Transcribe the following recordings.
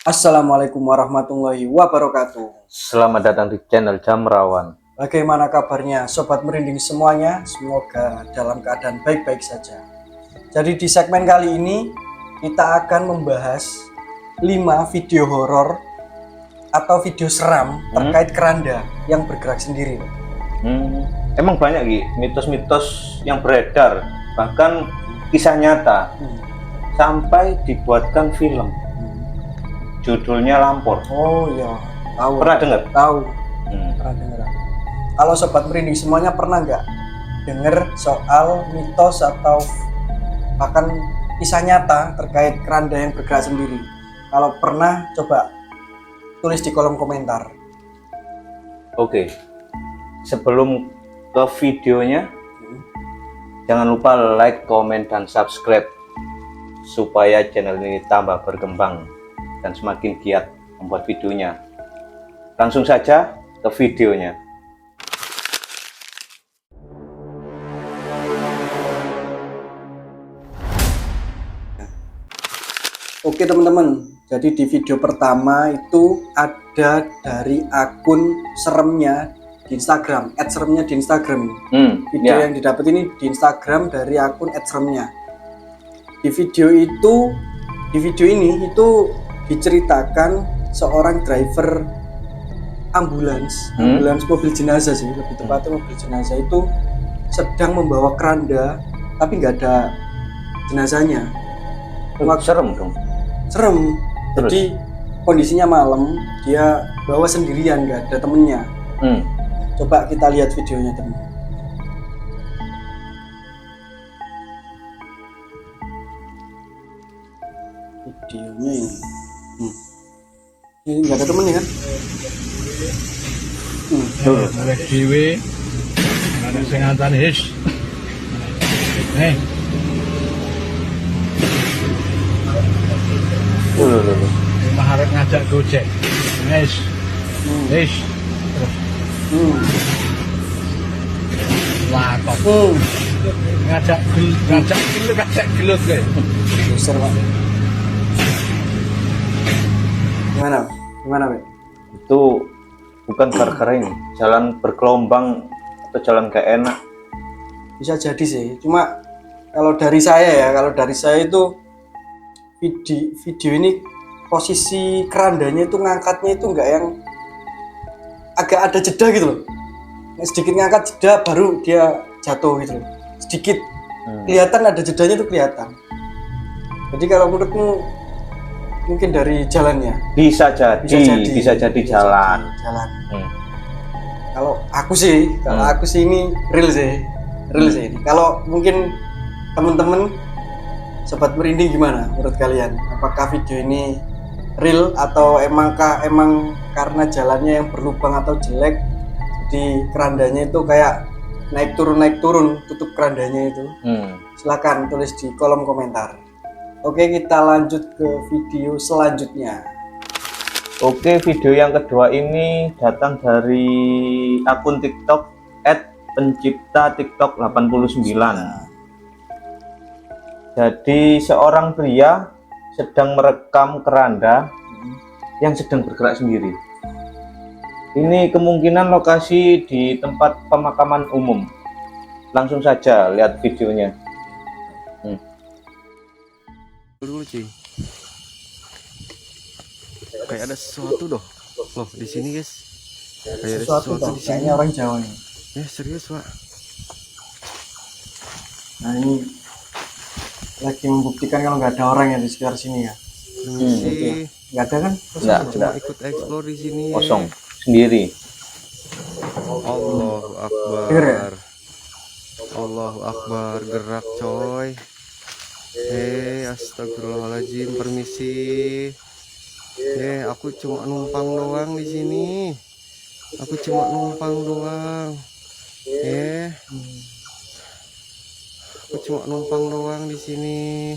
Assalamualaikum warahmatullahi wabarakatuh. Selamat datang di channel Jamrawan. Bagaimana kabarnya Sobat Merinding semuanya? Semoga dalam keadaan baik-baik saja. Jadi di segmen kali ini kita akan membahas 5 video horor atau video seram terkait keranda yang bergerak sendiri. Emang banyak Ki mitos-mitos yang beredar, bahkan kisah nyata sampai dibuatkan film. Judulnya Lampor. Oh iya, tahu. Pernah dengar? Tahu. Pernah dengar. Kalau Sobat Merinding semuanya pernah nggak dengar soal mitos atau bahkan kisah nyata terkait keranda yang bergerak sendiri? Kalau pernah, coba tulis di kolom komentar. Oke. Sebelum ke videonya, jangan lupa like, komen, dan subscribe supaya channel ini tambah berkembang dan semakin giat membuat videonya. Langsung saja ke videonya. Oke teman-teman, jadi di video pertama itu ada dari akun seremnya di Instagram, @seremnya di Instagram. Video yang didapat ini di Instagram dari akun @seremnya. Di video ini itu diceritakan seorang driver ambulans mobil jenazah sih, lebih tepatnya mobil jenazah itu sedang membawa keranda tapi nggak ada jenazahnya. Serem dong. Serem. Terus? Jadi kondisinya malam, dia bawa sendirian, nggak ada temennya. Coba kita lihat videonya teman. Videonya ini. Ini nggak ada temennya kan? Oleh dhewe ana sing ngancani his. Maharep ngajak gojek. His. His. Wah, kok. Ngajak gelut kae. Besar Pak. Gimana, Pak? Itu bukan gara-gara ini jalan bergelombang atau jalan gak enak. Bisa jadi sih, cuma kalau dari saya itu video ini posisi kerandanya itu ngangkatnya itu nggak yang agak ada jeda gitu loh, sedikit ngangkat jeda baru dia jatuh gitu loh, sedikit kelihatan ada jedanya itu kelihatan. Jadi kalau menurutmu mungkin dari jalannya Bisa jadi jalan. Kalau aku sih ini real sih ini. Kalau mungkin temen-temen Sobat Merinding gimana menurut kalian? Apakah video ini real atau emang karena jalannya yang berlubang atau jelek, jadi kerandanya itu kayak naik turun tutup kerandanya itu? Silakan tulis di kolom komentar. Oke, kita lanjut ke video selanjutnya. Oke, video yang kedua ini datang dari akun TikTok @pencipta_tiktok89. Jadi seorang pria sedang merekam keranda yang sedang bergerak sendiri. Ini kemungkinan lokasi di tempat pemakaman umum. Langsung saja lihat videonya. Dulu Cing, kayak ada sesuatu loh di sini guys, kayak ada sesuatu di sini. Kayaknya orang Jawa nih. Serius Pak. Nah ini lagi membuktikan kalau nggak ada orang ya di sekitar sini ya. Nggak ada kan? Cuma ikut explore di sini. Kosong sendiri. Allahu Akbar. Dengar ya? Allahu Akbar, gerak coy. Astagfirullahaladzim, permisi. Aku cuma numpang doang di sini. Aku cuma numpang doang. Aku cuma numpang doang di sini.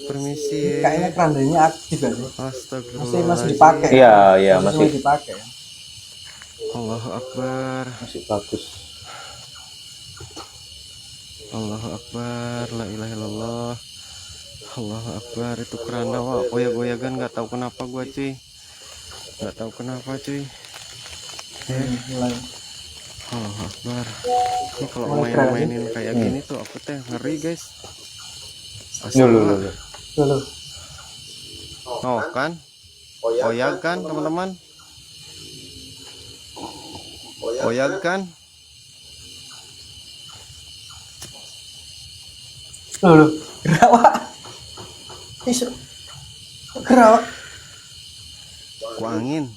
Permisi. Kayaknya kerandanya aktif ya sih. Astagfirullahaladzim. Masih dipakai. Iya, masih dipakai. Allahu Akbar. Masih bagus. Allahu Akbar, la ilaha illallah. Allah Akbar, itu keranda wah goyag-goyagan, nggak tahu kenapa gua cuy, nggak tahu kenapa cuy. Mulai. Allah Akbar, ini kalau Mulai main-mainin kayak gini tuh aku teh ngeri guys. Loh. Oh kan, goyag kan teman-teman, goyag kan. Loh, gerak Wak. Isu. Gerak Wak. Ku angin.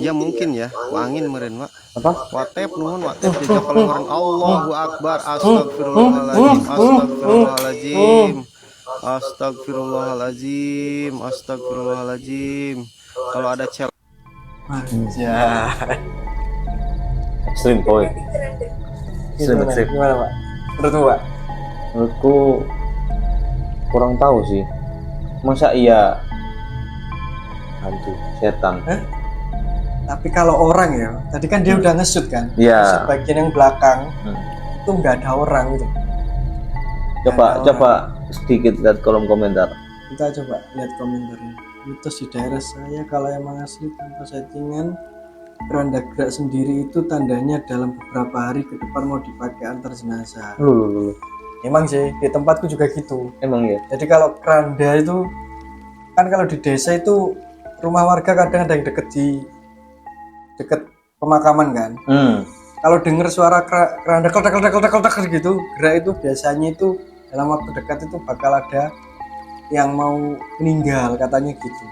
Ya mungkin ya, ku angin meren Wak. Apa? Watep nuhun watep jejak keluaran Allahu Akbar. Astagfirullahaladzim, astagfirullahaladzim, astagfirullahaladzim, astagfirullahaladzim. Kalau ada cewek Ekstrim boy. Ekstrim. Gimana Pak? Menurutmu Pak? Menurutku kurang tahu sih. Masa iya hantu setan? Tapi kalau orang ya, tadi kan dia udah nge-shoot kan? Iya. Nge-shoot bagian yang belakang itu nggak ada orang gitu. Coba sedikit lihat kolom komentar. Kita coba lihat komentarnya. Mitos di daerah saya kalau emang asli tanpa settingan, keranda gerak sendiri itu tandanya dalam beberapa hari ke depan mau dipakai antar jenazah. Loh. Emang sih di tempatku juga gitu. Emang ya? Jadi kalau keranda itu kan kalau di desa itu rumah warga kadang ada yang deket pemakaman kan. Kalau dengar suara keranda kletek gitu, gerak itu biasanya itu dalam waktu dekat itu bakal ada yang mau meninggal katanya gitu.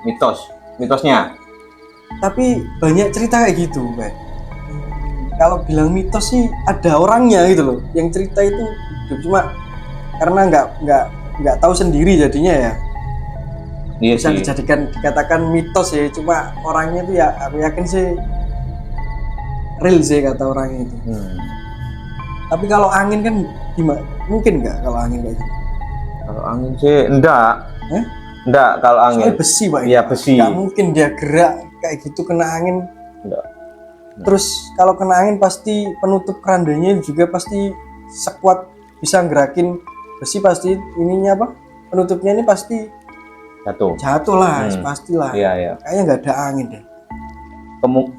Mitosnya. Tapi banyak cerita kayak gitu, Pak. Kalau bilang mitos sih ada orangnya gitu loh. Yang cerita itu hidup, cuma karena nggak tahu sendiri jadinya ya. Iya Bisa sih. dikatakan mitos ya, cuma orangnya itu ya aku yakin sih real sih kata orangnya itu. Tapi kalau angin kan gimana? Mungkin nggak kalau angin kayak gitu? Kalau angin sih enggak. Enggak kalau angin. Soalnya besi Pak. Iya besi. Nggak mungkin dia gerak kayak gitu kena angin. Enggak. Terus kalau kena angin pasti penutup kerandanya juga pasti sekuat bisa gerakin besi, pasti ininya apa? Penutupnya ini pasti jatuh lah, pastilah. Iya. Kayaknya nggak ada angin deh.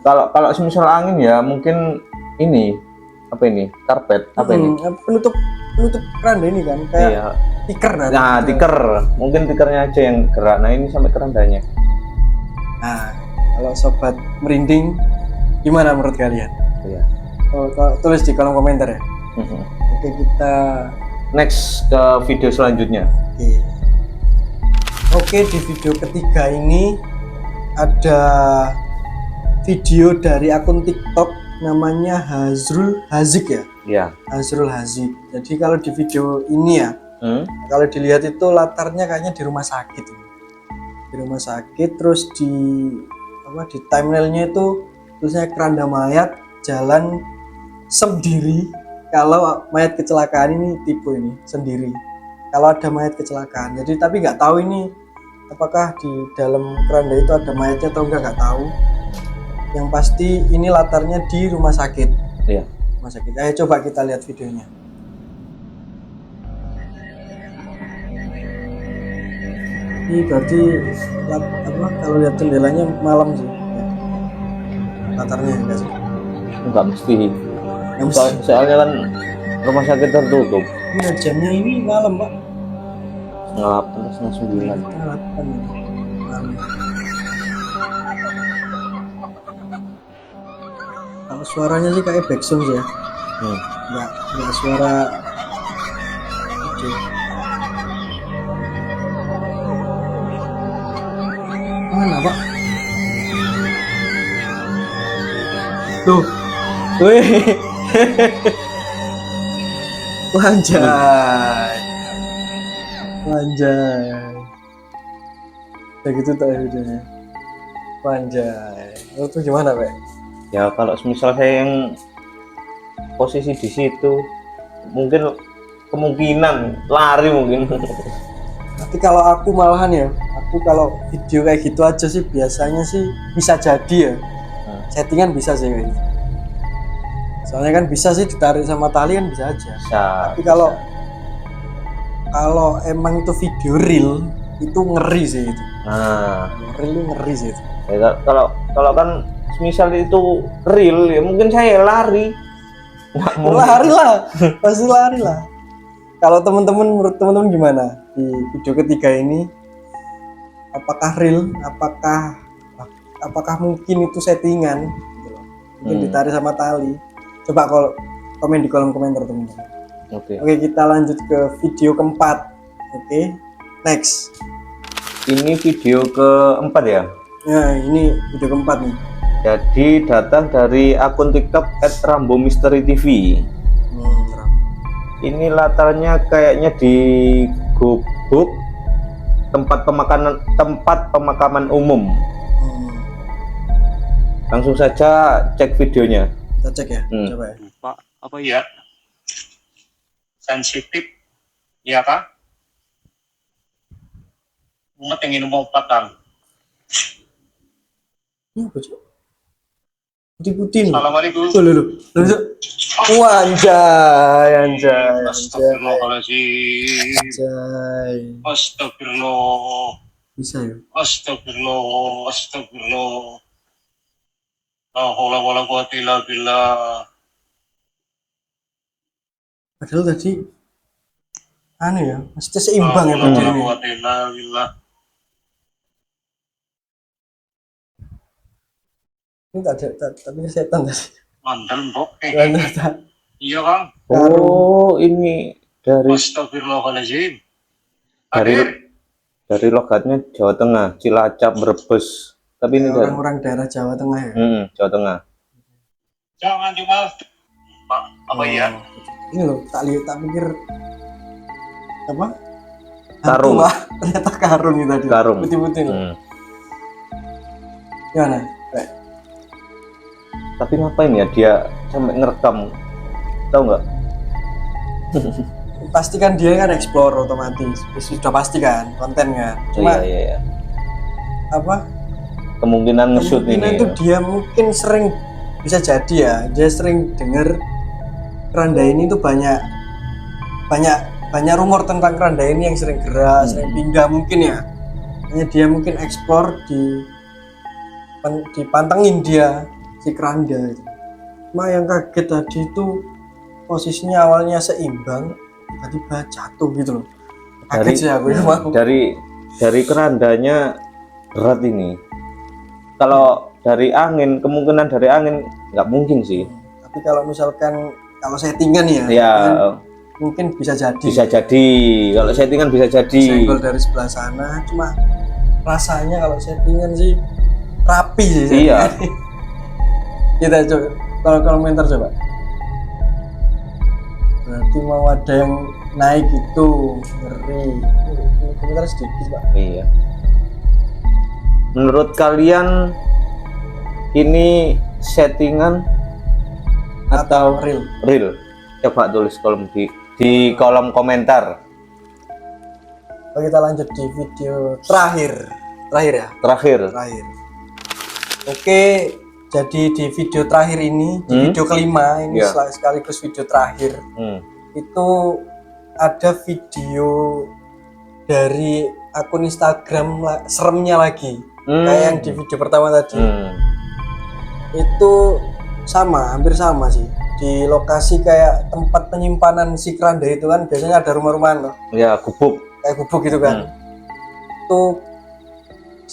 Kalau semisal angin ya mungkin ini apa ini? Karpet apa ini? Penutup keranda ini kan kayak Iya. tikar kan. Nah, tiker. Mungkin tikernya aja yang gerak. Nah, ini sampai kerandanya. Nah, kalau sobat merinding gimana menurut kalian? Iya. Tulis di kolom komentar ya. Oke, kita Next ke video selanjutnya. Oke, di video ketiga ini ada video dari akun TikTok namanya Hazrul Hazik ya. Iya. Hazrul Hazik. Jadi kalau di video ini ya, kalau dilihat itu latarnya kayaknya di rumah sakit. Di rumah sakit, terus di thumbnailnya itu tulisnya keranda mayat jalan sendiri. Kalau mayat kecelakaan ini tipe ini sendiri. Kalau ada mayat kecelakaan, jadi tapi nggak tahu ini apakah di dalam keranda itu ada mayatnya atau nggak tahu. Yang pasti ini latarnya di rumah sakit. Iya. Rumah sakit. Ayo coba kita lihat videonya. Ini berarti kalau lihat jendelanya malam sih. Latarnya enggak sih? Enggak mesti. Soalnya kan rumah sakit tertutup. Ini jamnya ini malam, Pak. Setengah 8, setengah 9. Malam. Kalau suaranya sih kayak backsound ya. Enggak suara mana Pak? Tuh. Wih. Wanjay. Kayak gitu tuh videonya. Wanjay. Itu gimana, Pak? Ya kalau semisal saya yang posisi di situ mungkin kemungkinan lari mungkin. Tapi kalau aku malahan ya, aku kalau video kayak gitu aja sih biasanya sih bisa jadi ya. Settingan bisa sih kayak gitu. Soalnya kan bisa sih ditarik sama tali kan bisa aja. Bisa. Tapi kalau kalau emang itu video real itu ngeri sih itu. Nah, Real itu ngeri sih itu. ya, kalau kan misal itu real ya mungkin saya lari. Nggak mau Lari lah, pasti lari lah. Kalau teman-teman, menurut teman-teman gimana di video ketiga ini? Apakah real? Apakah mungkin itu settingan? Gitu loh. Mungkin ditarik sama tali. Coba kalau komen di kolom komentar teman-teman. Oke. Oke, kita lanjut ke video keempat. Oke, next. Ini video keempat ya. Nah, ini video keempat nih. Jadi datang dari akun TikTok @RamboMysteryTV. Ini latarnya kayaknya di gubuk tempat pemakaman umum. Langsung saja cek videonya. Kita cek ya. Coba ya. Pak, apa ya? Sensitif, ya kak? Umat yang minum obat kan? Ini apa sih? Putih-putih nih. Assalamualaikum. Loh. Wah, anjay. Astagfirullahaladzim. Astagfirullah. Bisa ya? Astagfirullah. La haula wala quwwata illa billah. Padahal tadi anu ya, maksudnya seimbang ya La haula wala badannya. quwwata illa billah. Ini tak ada, tapi setan tadi. Mandel mbok. Iya kang. Oh, ini dari Astagfirullahaladzim. dari logatnya Jawa Tengah, Cilacap, Brebes. Tapi ini dari Orang-orang daerah Jawa Tengah ya. Jawa Tengah. Jangan cuma Pak, apa ya? Ini loh, tak pikir apa? Karung. Hantu, Wah, ternyata karung itu tadi. Karung. Putih-putih loh. Gimana? Tapi ngapain ya dia sampai ngerekam? Tahu nggak? Pasti kan dia kan explore otomatis. Sudah pasti kan konten kan. Cuma Iya. apa? Kemungkinan nge-shoot Kemungkinan ini. itu dia mungkin sering, bisa jadi ya, dia sering dengar keranda ini tuh banyak rumor tentang keranda ini yang sering gerak, sering pindah mungkin ya. Hanya dia mungkin eksplor dipantengin dia si keranda itu. Cuma yang kaget tadi itu posisinya awalnya seimbang, tiba-tiba jatuh gitu loh. Kaget sih aku ya, mau. Dari kerandanya berat ini. Kalau dari angin, kemungkinan dari angin nggak mungkin sih. Tapi kalau misalkan kalau settingan ya, Ya, mungkin bisa jadi. bisa jadi. Kalau settingan bisa jadi. Senggol dari sebelah sana, cuma rasanya kalau settingan sih rapi sih. Iya. Kita coba, kalau komentar coba. Berarti mau ada yang naik itu, ngeri. Komentar sedikit Pak. Iya. Menurut kalian ini settingan atau real? real? Coba tulis di kolom komentar. Oke, kita lanjut di video terakhir ya. Terakhir. Oke, jadi di video terakhir ini, di video kelima ini sekaligus video terakhir, itu ada video dari akun Instagram seremnya lagi, kayak yang di video pertama tadi. Itu hampir sama sih, di lokasi kayak tempat penyimpanan si keranda itu kan biasanya ada rumah-rumahan loh. Ya, gubuk. Kayak gubuk gitu kan. Itu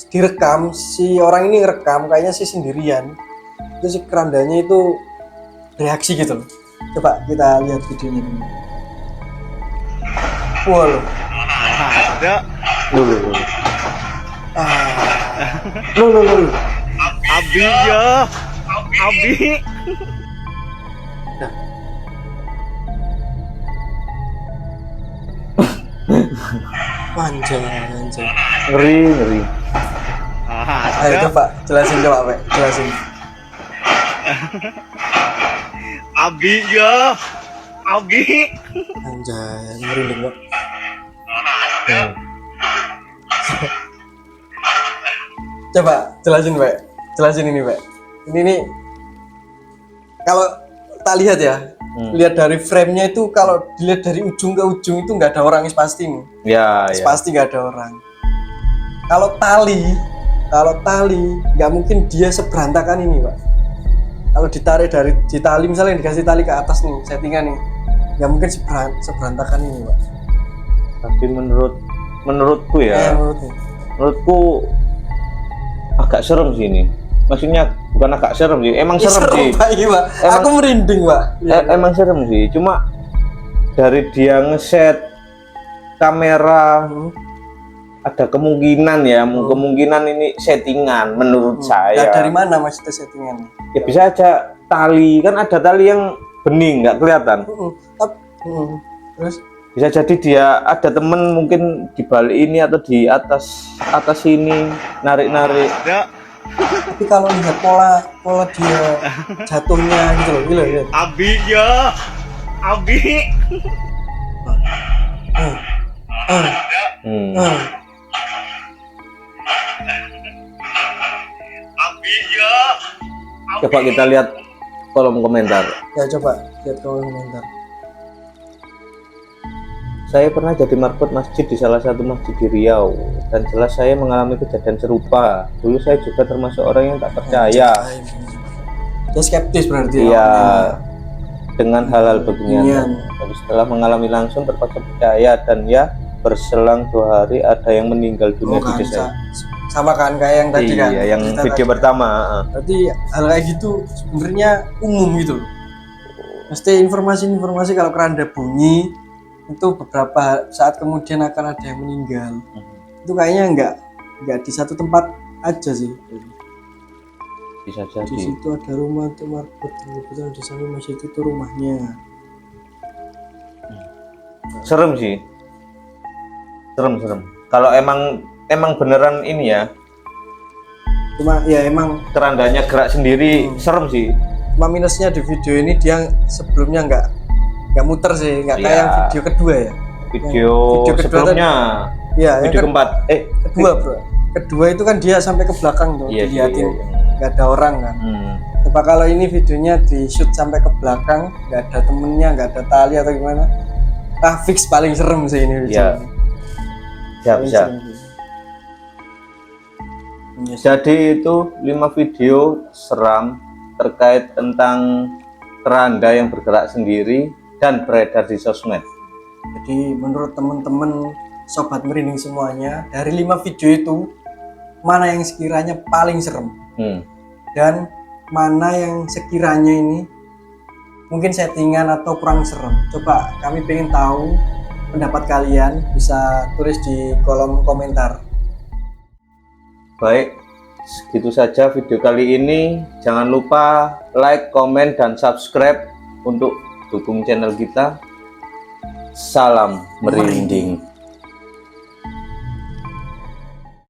direkam, si orang ini ngerekam kayaknya sih sendirian. Itu si kerandanya itu reaksi gitu loh. Coba kita lihat videonya dulu. Wah loh. Ada. Loh. Loh. Abi ya. Abi. Anjay. Ngeri. Ayo coba jelasin Pak. Abi ya. Abi. Anjay, merinding Pak. Coba jelasin ini Pak. Ini nih kalau tak lihat ya, lihat dari frame-nya itu, kalau dilihat dari ujung ke ujung itu nggak ada orang, pasti nih. Ya, ya. Pasti nggak ada orang. Kalau tali nggak mungkin dia seberantakan ini, Pak. Kalau ditarik di tali, misalnya dikasih tali ke atas nih, settingan nih, nggak mungkin seberantakan ini, Pak. Tapi menurutku ya, menurutku agak serem sih ini. Maksudnya bukan agak serem sih, emang serem sih. Pak, iya, Pak. Aku merinding, Pak. Emang serem sih, cuma dari dia ngeset kamera ada kemungkinan ya, kemungkinan ini settingan menurut saya. Nah, dari mana Mas itu settingan? Ya bisa aja tali, kan ada tali yang bening nggak kelihatan. Terus Bisa jadi dia ada temen mungkin di balik ini atau di atas ini narik-narik. tapi kalau lihat pola dia jatuhnya gitu loh, gila ya. Abi ya, Abi. Abi ya. Coba kita lihat kolom komentar. Ya coba lihat kolom komentar. Saya pernah jadi marbot masjid di salah satu masjid di Riau, dan jelas saya mengalami kejadian serupa. Dulu saya juga termasuk orang yang tak percaya. Dia skeptis berarti. Iya, dengan hal-hal beginian. Tapi setelah mengalami langsung terpaksa percaya, dan ya berselang 2 hari ada yang meninggal dunia di desa. Sama kan kayak yang tadi kan. Iya, yang video pertama. Berarti hal kayak gitu sebenarnya umum gitu. Mesti informasi kalau keranda bunyi itu beberapa saat kemudian akan ada yang meninggal. Itu kayaknya enggak di satu tempat aja sih. Bisa jadi. Di situ ada rumah untuk marbot, kebetulan di sana masih itu rumahnya. Serem sih. Serem. Kalau emang beneran ini ya. Cuma ya emang Kerandanya gerak sendiri, serem sih. cuma minusnya di video ini dia sebelumnya nggak muter sih, nggak kayak yang video kedua ya. Video kedua sebelumnya. Iya, Video keempat. Kedua, Bro. Kedua itu kan dia sampai ke belakang tuh, dilihatin nggak ada orang kan. Coba kalau ini videonya di shoot sampai ke belakang, nggak ada temennya, nggak ada tali atau gimana. Fix paling serem sih ini. Iya. Bisa. Jadi itu 5 video seram terkait tentang keranda yang bergerak sendiri dan beredar di sosmed. Jadi menurut teman-teman sobat merinding semuanya, dari 5 video itu mana yang sekiranya paling serem dan mana yang sekiranya ini mungkin settingan atau kurang serem? Coba kami pengen tahu pendapat kalian, bisa tulis di kolom komentar. Baik, segitu saja video kali ini. Jangan lupa like, komen, dan subscribe untuk dukung channel kita. Salam merinding.